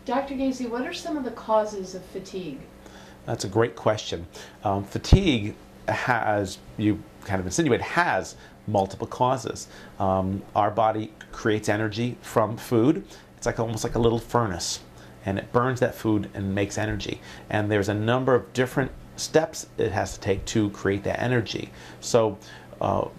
Dr. Gazsi, what are some of the causes of fatigue? That's a great question. Fatigue has, you kind of insinuate, has multiple causes. Our body creates energy from food. It's like almost like a little furnace, and it burns that food and makes energy. And there's a number of different steps it has to take to create that energy. So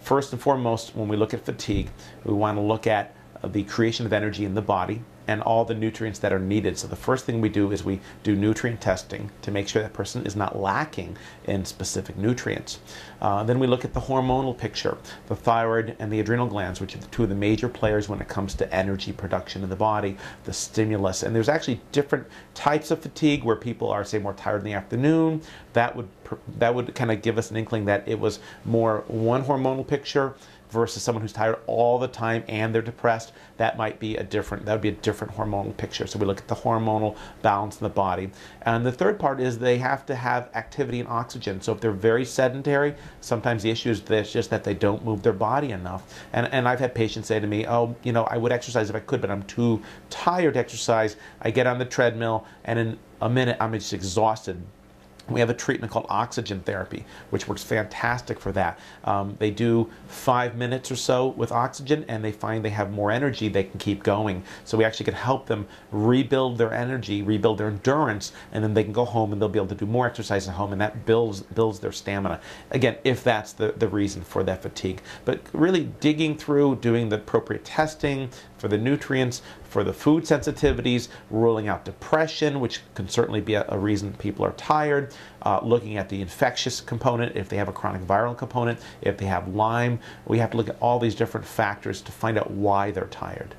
first and foremost, when we look at fatigue, we want to look at the creation of energy in the body and all the nutrients that are needed. So the first thing we do is we do nutrient testing to make sure that person is not lacking in specific nutrients. Then we look at the hormonal picture, the thyroid and the adrenal glands, which are two of the major players when it comes to energy production in the body, the stimulus. And there's actually different types of fatigue where people are, say, more tired in the afternoon. That would kind of give us an inkling that it was more one hormonal picture versus someone who's tired all the time and they're depressed. That would be a different hormonal picture. So we look at the hormonal balance in the body. And the third part is they have to have activity and oxygen. So if they're very sedentary, sometimes the issue is just that they don't move their body enough. And I've had patients say to me, oh, you know, I would exercise if I could, but I'm too tired to exercise. I get on the treadmill and in a minute I'm just exhausted. We have a treatment called oxygen therapy, which works fantastic for that. They do 5 minutes or so with oxygen, and they find they have more energy, they can keep going. So we actually can help them rebuild their energy, rebuild their endurance, and then they can go home and they'll be able to do more exercise at home, and that builds their stamina. Again, if that's the reason for that fatigue. But really digging through, doing the appropriate testing for the nutrients, for the food sensitivities, ruling out depression, which can certainly be a reason people are tired, looking at the infectious component, if they have a chronic viral component, if they have Lyme. We have to look at all these different factors to find out why they're tired.